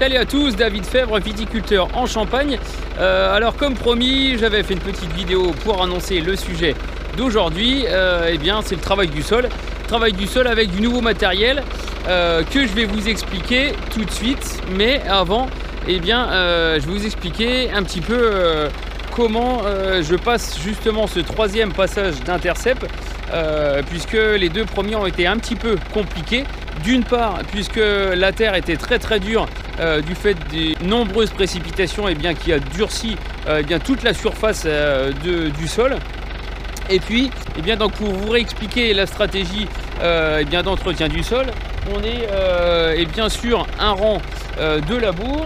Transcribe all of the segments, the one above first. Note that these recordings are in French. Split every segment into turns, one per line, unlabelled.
Salut à tous, David Fèvre, viticulteur en Champagne. Alors comme promis, j'avais fait une petite vidéo pour annoncer le sujet d'aujourd'hui. Eh bien, c'est le travail du sol. Travail du sol avec du nouveau matériel que je vais vous expliquer tout de suite. Mais avant, eh bien, je vais vous expliquer un petit peu comment je passe justement ce troisième passage d'intercept, puisque les deux premiers ont été un petit peu compliqués. D'une part, puisque la terre était très dure du fait des nombreuses précipitations qui a durci toute la surface du sol. Et puis, donc pour vous réexpliquer la stratégie d'entretien du sol, on est sur un rang de labour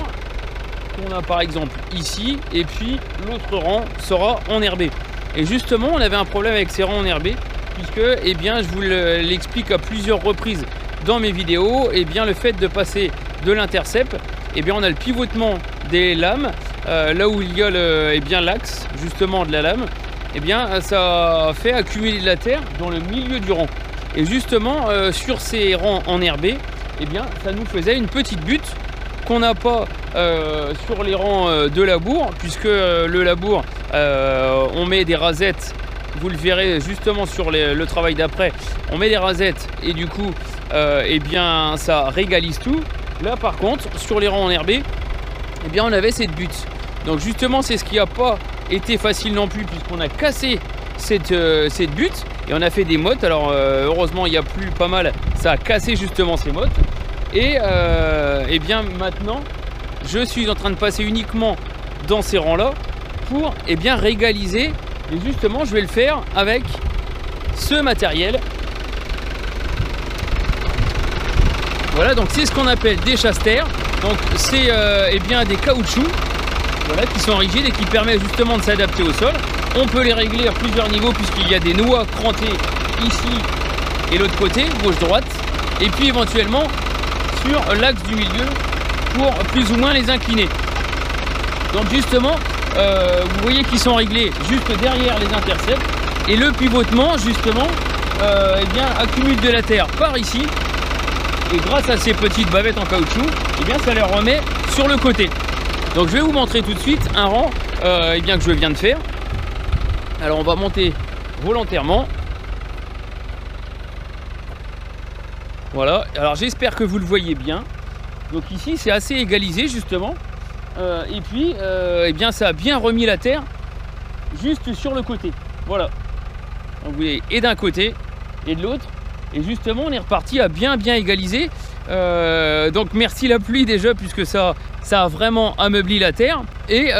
qu'on a par exemple ici, et puis l'autre rang sera enherbé. Et justement, on avait un problème avec ces rangs enherbés, puisque je vous l'explique à plusieurs reprises dans mes vidéos, le fait de passer de l'intercept, on a le pivotement des lames, là où il y a l'axe justement de la lame, ça fait accumuler de la terre dans le milieu du rang. Et justement, sur ces rangs enherbés, ça nous faisait une petite butte qu'on n'a pas sur les rangs de labour, puisque le labour, on met des rasettes. Vous le verrez justement sur le travail d'après, on met des rasettes et du coup ça régalise tout. Là par contre, sur les rangs enherbés, on avait cette butte. Donc justement, c'est ce qui n'a pas été facile non plus, puisqu'on a cassé cette butte et on a fait des mottes. Alors heureusement, il y a plus pas mal, ça a cassé justement ces mottes. Et maintenant, je suis en train de passer uniquement dans ces rangs-là pour régaliser. Et justement, je vais le faire avec ce matériel. Voilà, donc c'est ce qu'on appelle des chasse-terre. Donc c'est des caoutchoucs, voilà, qui sont rigides et qui permettent justement de s'adapter au sol. On peut les régler à plusieurs niveaux, puisqu'il y a des noix crantées ici et l'autre côté, gauche-droite. Et puis éventuellement sur l'axe du milieu pour plus ou moins les incliner. Donc justement, vous voyez qu'ils sont réglés juste derrière les intercepts, et le pivotement justement accumule de la terre par ici, et grâce à ces petites bavettes en caoutchouc, ça les remet sur le côté. Donc je vais vous montrer tout de suite un rang que je viens de faire. Alors on va monter volontairement. Voilà, alors j'espère que vous le voyez bien. Donc ici c'est assez égalisé justement. Et puis ça a bien remis la terre juste sur le côté. Voilà. Donc vous voyez, et d'un côté et de l'autre. Et justement on est reparti à bien égaliser. Donc merci la pluie déjà, puisque ça a vraiment ameubli la terre. Et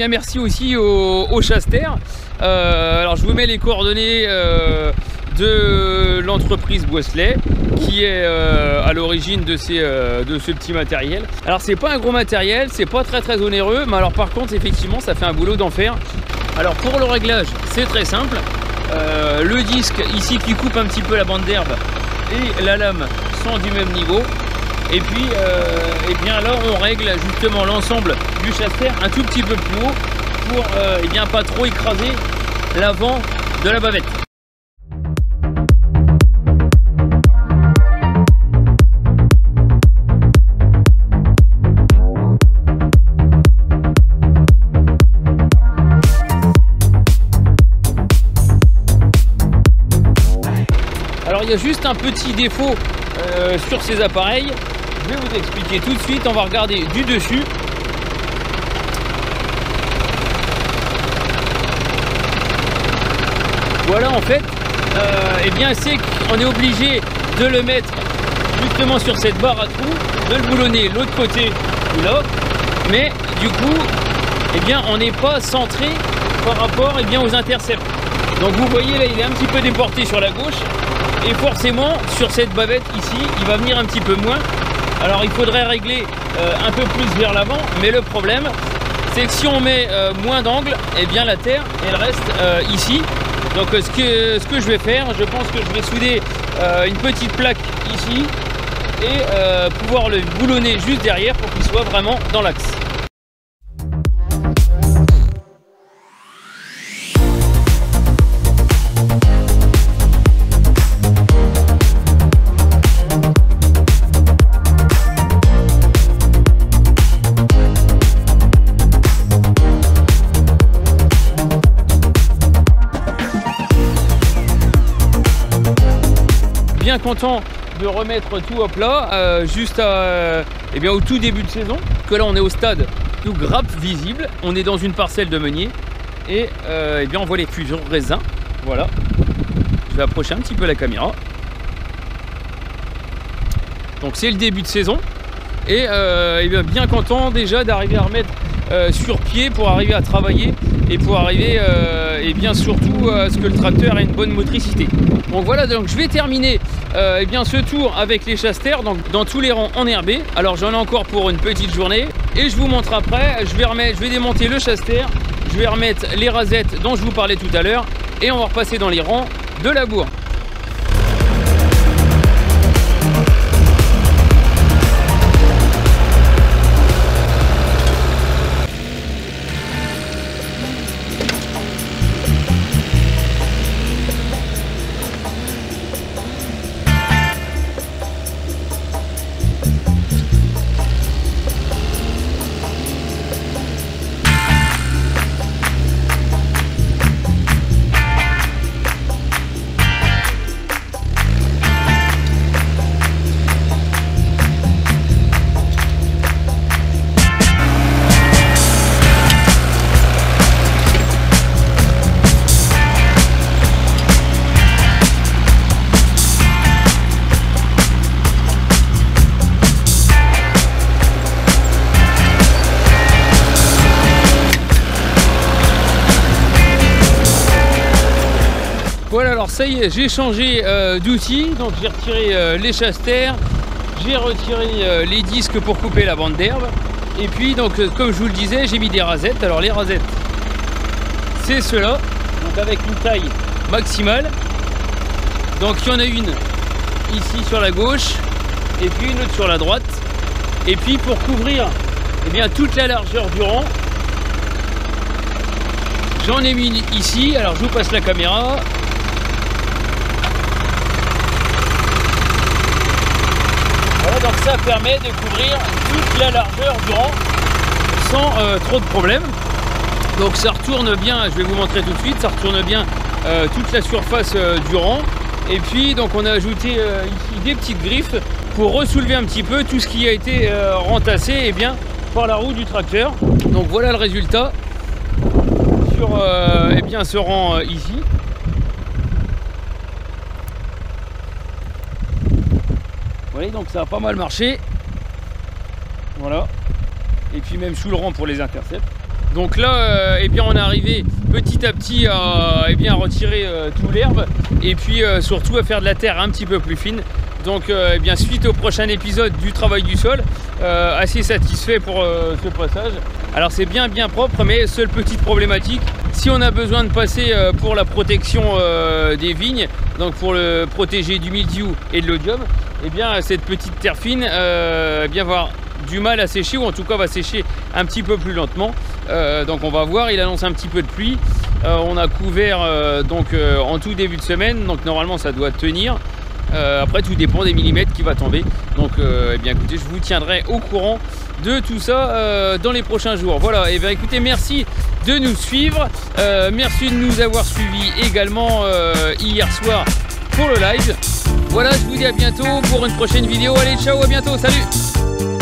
merci aussi aux chasse-terre. Alors je vous mets les coordonnées de l'entreprise Boisselet, qui est à l'origine de ce petit matériel. Alors c'est pas un gros matériel, c'est pas très onéreux, mais alors par contre effectivement ça fait un boulot d'enfer. Alors pour le réglage, c'est très simple. Le disque ici qui coupe un petit peu la bande d'herbe et la lame sont du même niveau. Et puis là on règle justement l'ensemble du chasse-terre un tout petit peu plus haut pour pas trop écraser l'avant de la bavette. Alors il y a juste un petit défaut sur ces appareils. Je vais vous expliquer tout de suite. On va regarder du dessus. Voilà, en fait, c'est qu'on est obligé de le mettre justement sur cette barre à trous, de le boulonner l'autre côté ou là. Mais du coup, on n'est pas centré par rapport aux intercepts. Donc vous voyez là, il est un petit peu déporté sur la gauche. Et forcément, sur cette bavette ici, il va venir un petit peu moins. Alors il faudrait régler un peu plus vers l'avant, mais le problème, c'est que si on met moins d'angle, la terre, elle reste ici. Donc ce que je vais faire, je pense que je vais souder une petite plaque ici et pouvoir le boulonner juste derrière pour qu'il soit vraiment dans l'axe. bien content de remettre tout à plat juste au tout début de saison. Que là on est au stade de grappe visible, on est dans une parcelle de meunier et on voit les plusieurs raisins. Voilà, je vais approcher un petit peu la caméra. Donc c'est le début de saison et bien content déjà d'arriver à remettre sur pied pour arriver à travailler et pour arriver surtout à ce que le tracteur ait une bonne motricité. Donc voilà, donc je vais terminer ce tour avec les chasse-terre dans tous les rangs enherbés. Alors j'en ai encore pour une petite journée et je vous montre après. Je vais démonter le chasse-terre, je vais remettre les rasettes dont je vous parlais tout à l'heure et on va repasser dans les rangs de labour. Voilà, alors ça y est, j'ai changé d'outil, donc j'ai retiré les chasse-terre, j'ai retiré les disques pour couper la bande d'herbe, et puis donc comme je vous le disais, j'ai mis des rasettes. Alors les rasettes, c'est ceux-là, donc avec une taille maximale. Donc il y en a une ici sur la gauche, et puis une autre sur la droite, et puis pour couvrir toute la largeur du rang, j'en ai mis une ici. Alors je vous passe la caméra. Voilà, donc ça permet de couvrir toute la largeur du rang sans trop de problèmes. Donc ça retourne bien, je vais vous montrer tout de suite, ça retourne bien toute la surface du rang. Et puis donc on a ajouté ici des petites griffes pour ressoulever un petit peu tout ce qui a été rentassé par la roue du tracteur. Donc voilà le résultat sur ce rang ici. Voilà, donc ça a pas mal marché. Voilà. Et puis même sous le rang pour les intercepts. Donc là, on est arrivé petit à petit à retirer toute l'herbe et puis surtout à faire de la terre un petit peu plus fine. Donc suite au prochain épisode du travail du sol, assez satisfait pour ce passage. Alors c'est bien propre, mais seule petite problématique, si on a besoin de passer pour la protection des vignes, donc pour le protéger du mildiou et de l'odium, cette petite terre fine va avoir du mal à sécher, ou en tout cas va sécher un petit peu plus lentement. Donc on va voir, il annonce un petit peu de pluie. On a couvert en tout début de semaine, donc normalement ça doit tenir. Après tout dépend des millimètres qui va tomber. Donc écoutez, je vous tiendrai au courant de tout ça dans les prochains jours. Voilà, et écoutez, merci de nous suivre, merci de nous avoir suivis également hier soir pour le live. Voilà, je vous dis à bientôt pour une prochaine vidéo. Allez, ciao, à bientôt, salut.